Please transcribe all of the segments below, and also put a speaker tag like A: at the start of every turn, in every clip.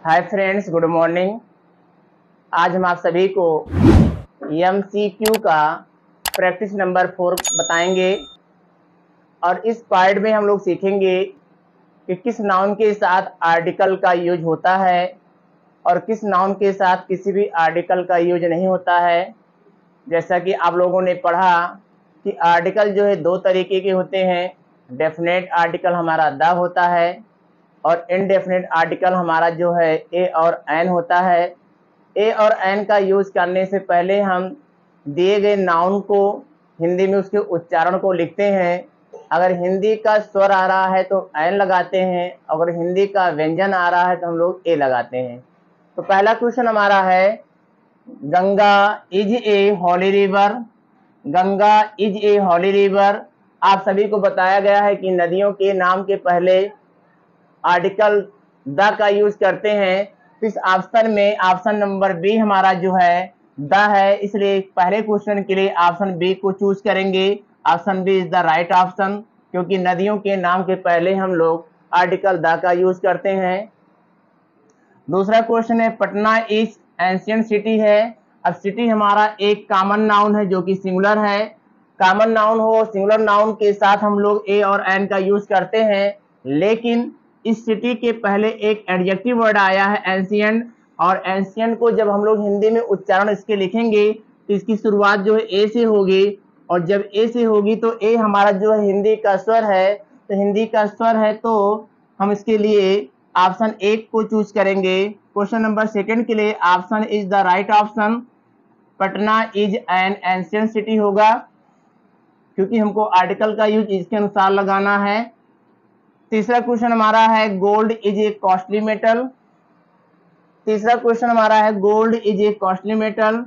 A: Hi friends, good morning. आज हम आप सभी को MCQ का प्रैक्टिस नंबर 4 बताएंगे और इस पार्ट में हम लोग सीखेंगे कि किस नाउन के साथ आर्टिकल का यूज होता है और किस नाउन के साथ किसी भी आर्टिकल का यूज नहीं होता है। जैसा कि आप लोगों ने पढ़ा कि आर्टिकल जो है दो तरीके के होते हैं। डेफिनेट आर्टिकल हमारा द होता है और इनडेफिनेट आर्टिकल हमारा जो है ए और एन होता है। ए और एन का यूज करने से पहले हम दिए गए नाउन को हिंदी में उसके उच्चारण को लिखते हैं। अगर हिंदी का स्वर आ रहा है तो एन लगाते हैं, अगर हिंदी का व्यंजन आ रहा है तो हम लोग ए लगाते हैं। तो पहला क्वेश्चन हमारा है, Ganga is a holy river. Ganga is a holy river. आप सभी को बताया गया है कि नदियों के नाम के पहले आर्टिकल द का यूज करते हैं। तो इस ऑप्शन में ऑप्शन नंबर बी हमारा जो है द है, इसलिए पहले क्वेश्चन के लिए ऑप्शन बी को चूज करेंगे। Option B is the right option, क्योंकि नदियों के नाम के पहले हम लोग आर्टिकल द का यूज करते हैं। दूसरा क्वेश्चन है, पटना इज एंशियंट सिटी है। अब सिटी हमारा एक कॉमन नाउन है जो कि सिंगुलर है। कॉमन नाउन हो, सिंगुलर नाउन के साथ हम लोग ए और एन का यूज करते हैं, लेकिन इस सिटी के पहले एक एडजेक्टिव वर्ड आया है एंशियंट, और एंशियंट को जब हम लोग हिंदी में उच्चारण इसके लिखेंगे तो इसकी शुरुआत जो है ए से होगी, और जब ए से होगी तो ए हमारा जो है हिंदी का स्वर है। तो हिंदी का स्वर है तो हम इसके लिए ऑप्शन ए को चूज करेंगे। क्वेश्चन नंबर सेकंड के लिए option is the right option, Patna is an ancient city होगा, क्योंकि हमको आर्टिकल का यूज इसके अनुसार लगाना है। तीसरा क्वेश्चन हमारा है, gold is a costly metal. तीसरा क्वेश्चन हमारा है, gold is a costly metal.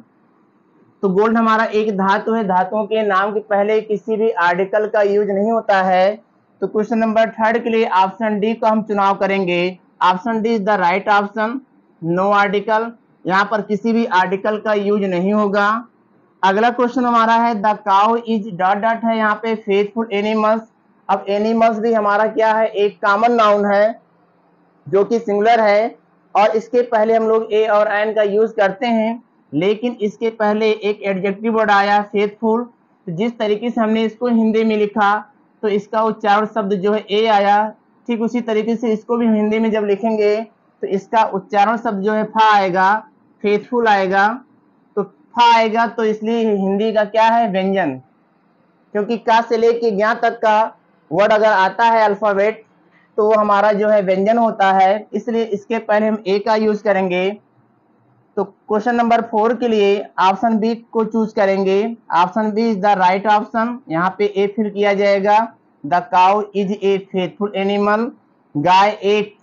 A: तो गोल्ड हमारा एक धातु है, धातुओं के नाम के पहले किसी भी आर्टिकल का यूज नहीं होता है। तो क्वेश्चन नंबर थर्ड के लिए ऑप्शन डी का हम चुनाव करेंगे। Option D is the right option, no article. यहाँ पर किसी भी आर्टिकल का यूज नहीं होगा। अगला क्वेश्चन हमारा है, the cow is dot dot है यहाँ पे फेथफुल एनिमल्स। अब एनिमल्स भी हमारा क्या है, एक कॉमन नाउन है जो कि सिंगुलर है, और इसके पहले हम लोग ए और एन का यूज करते हैं, लेकिन इसके पहले एक एडजेक्टिव वर्ड आया फेथफुल। तो जिस तरीके से हमने इसको हिंदी में लिखा तो इसका उच्चारण शब्द जो है ए आया, ठीक उसी तरीके से इसको भी हिंदी में जब लिखेंगे तो इसका उच्चारण शब्द जो है फा आएगा, फेथफुल आएगा। तो फा आएगा तो इसलिए हिंदी का क्या है, व्यंजन, क्योंकि का से लेके ज्ञा तक का वर्ड अगर आता है अल्फाबेट तो हमारा जो है व्यंजन होता है, इसलिए इसके पहले हम ए का यूज करेंगे। तो क्वेश्चन नंबर 4 के लिए ऑप्शन बी को चूज करेंगे। Option B is the right option, यहाँ पे ए फिल किया जाएगा। The cow is a faithful animal. गाय एक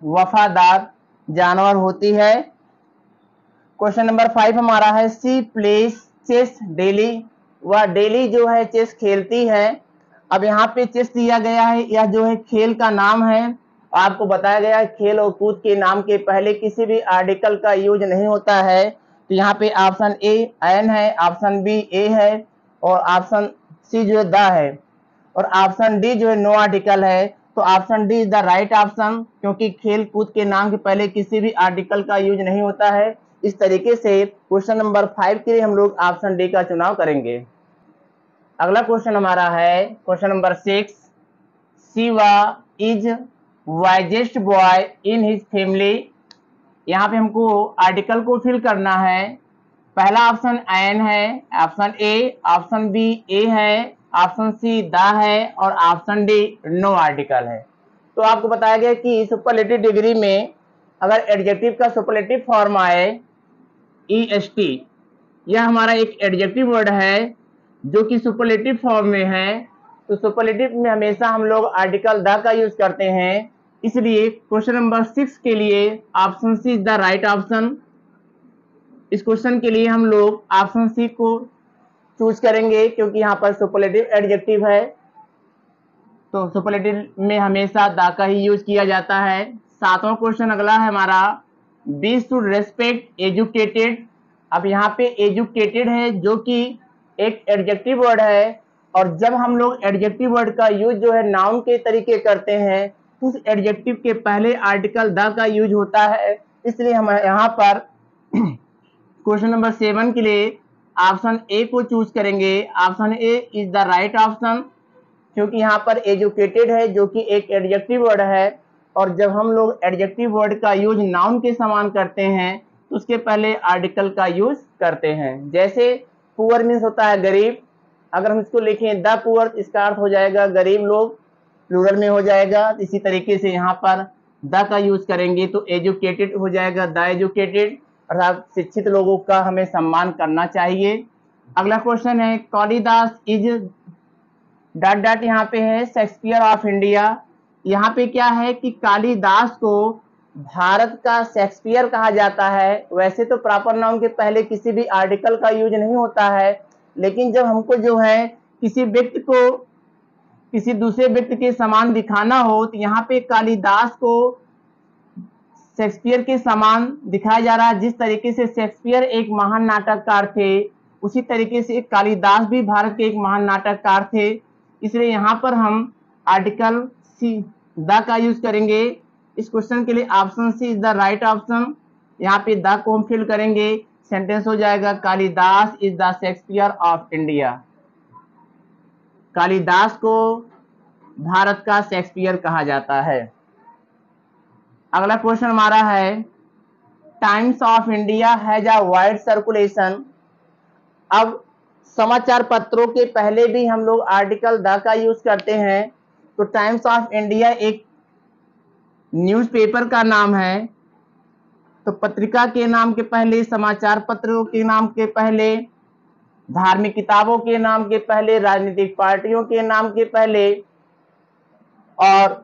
A: वफादार जानवर होती है। क्वेश्चन नंबर 5 हमारा है, सी प्लेस चेस डेली। वह डेली जो है चेस खेलती है। अब यहाँ पे चेस दिया गया है, यह जो है खेल का नाम है। आपको बताया गया है खेल और कूद के नाम के पहले किसी भी आर्टिकल का यूज नहीं होता है। तो यहाँ पे ऑप्शन ए एन है, ऑप्शन बी ए है, और ऑप्शन सी जो है द है, और ऑप्शन डी जो है नो आर्टिकल है। तो option D is the right option, क्योंकि खेल कूद के नाम के पहले किसी भी आर्टिकल का यूज नहीं होता है। इस तरीके से क्वेश्चन नंबर 5 के लिए हम लोग ऑप्शन डी का चुनाव करेंगे। अगला क्वेश्चन हमारा है question number 6, Shiva is wisest boy in his family. यहाँ पे हमको आर्टिकल को फिल करना है। पहला ऑप्शन एन है, ऑप्शन ए, ऑप्शन बी ए है, ऑप्शन सी द है, और ऑप्शन डी नो आर्टिकल है। तो आपको बताया गया कि सुपरलेटिव डिग्री में अगर एडजेक्टिव का सुपरलेटिव फॉर्म आए EST, यह हमारा एक एडजेक्टिव वर्ड है जो कि सुपरलेटिव फॉर्म में है। तो सुपरलेटिव में हमेशा हम लोग आर्टिकल द का यूज करते हैं, इसलिए क्वेश्चन नंबर 6 के लिए option C is the right option. इस क्वेश्चन के लिए हम लोग ऑप्शन सी को चूज करेंगे, क्योंकि यहाँ पर सुपरलेटिव एडजेक्टिव है, तो सुपरलेटिव में हमेशा द का ही यूज किया जाता है। 7वां क्वेश्चन अगला है हमारा, बी शुड रेस्पेक्ट एजुकेटेड। अब यहाँ पे एजुकेटेड है जो कि एक एडजेक्टिव वर्ड है, और जब हम लोग एडजेक्टिव वर्ड का यूज जो है नाउन के तरीके करते हैं तो उस एडजेक्टिव के पहले आर्टिकल द का यूज होता है। इसलिए हम यहाँ पर क्वेश्चन नंबर 7 के लिए ऑप्शन ए को चूज करेंगे। Option A is the right option, क्योंकि यहाँ पर एजुकेटेड है जो कि एक एडजेक्टिव वर्ड है, और जब हम लोग एडजेक्टिव वर्ड का यूज नाउन के समान करते हैं तो उसके पहले आर्टिकल का यूज करते हैं। जैसे पुअर मीन्स होता है गरीब, अगर हम इसको लिखें द पुअर, इसका अर्थ हो जाएगा गरीब लोग, प्लूरल में हो जाएगा। इसी तरीके से यहाँ पर द का यूज करेंगे तो एजुकेटेड हो जाएगा, द एजुकेटेड, अर्थात शिक्षित लोगों का हमें सम्मान करना चाहिए। अगला क्वेश्चन है कालिदास इज डॉट डॉट यहाँ पे है शेक्सपियर ऑफ इंडिया। यहाँ पे क्या है कि कालिदास को भारत का शेक्सपियर कहा जाता है। वैसे तो प्रॉपर नाउन के पहले किसी भी आर्टिकल का यूज नहीं होता है, लेकिन जब हमको जो है किसी व्यक्ति को किसी दूसरे व्यक्ति के समान दिखाना हो तो यहाँ पे कालिदास को शेक्सपियर के समान दिखाया जा रहा है। जिस तरीके से शेक्सपियर एक महान नाटककार थे, उसी तरीके से कालिदास भी भारत के एक महान नाटककार थे। इसलिए यहाँ पर हम आर्टिकल सी द का यूज करेंगे। इस क्वेश्चन के लिए option C is the right option. यहाँ पे द को हम फिल करेंगे, सेंटेंस हो जाएगा Kalidas is the Shakespeare of India. Kalidas को भारत का शेक्सपियर कहा जाता है। अगला क्वेश्चन हमारा है times of India has a wide circulation. अब समाचार पत्रों के पहले भी हम लोग आर्टिकल द का यूज करते हैं, तो टाइम्स ऑफ इंडिया एक न्यूज़पेपर का नाम है, तो पत्रिका के नाम के पहले, समाचार पत्रों के नाम के पहले, धार्मिक किताबों के नाम के पहले, राजनीतिक पार्टियों के नाम के पहले और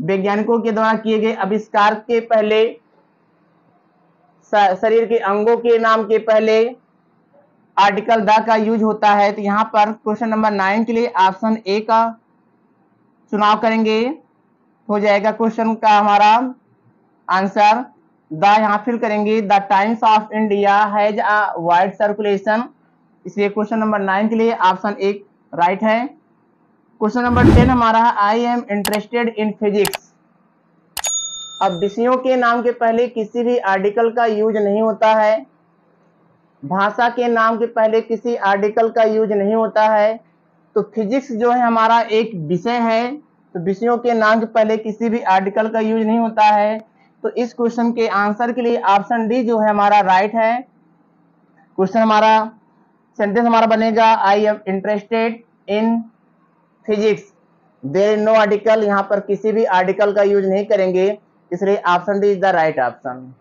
A: वैज्ञानिकों के द्वारा किए गए आविष्कार के पहले, शरीर के अंगों के नाम के पहले आर्टिकल द का यूज होता है। तो यहाँ पर क्वेश्चन नंबर 9 के लिए ऑप्शन ए का चुनाव करेंगे, हो जाएगा क्वेश्चन का हमारा आंसर। द यहाँ फिल करेंगे, the times of India has a wide circulation, इसलिए क्वेश्चन नंबर 9 के लिए ऑप्शन ए राइट है। क्वेश्चन नंबर 10 हमारा है आई एम इंटरेस्टेड इन फिजिक्स। अब विषयों के नाम के पहले किसी भी आर्टिकल का यूज नहीं होता है, भाषा के नाम के पहले किसी आर्टिकल का यूज नहीं होता है। तो फिजिक्स जो है हमारा एक विषय है, तो विषयों के नाम के पहले किसी भी आर्टिकल का यूज नहीं होता है। तो इस क्वेश्चन के आंसर के लिए ऑप्शन डी जो है हमारा राइट है। क्वेश्चन हमारा सेंटेंस हमारा बनेगा I am interested in physics, there is no article, यहाँ पर किसी भी आर्टिकल का यूज नहीं करेंगे, इसलिए option D is the right option.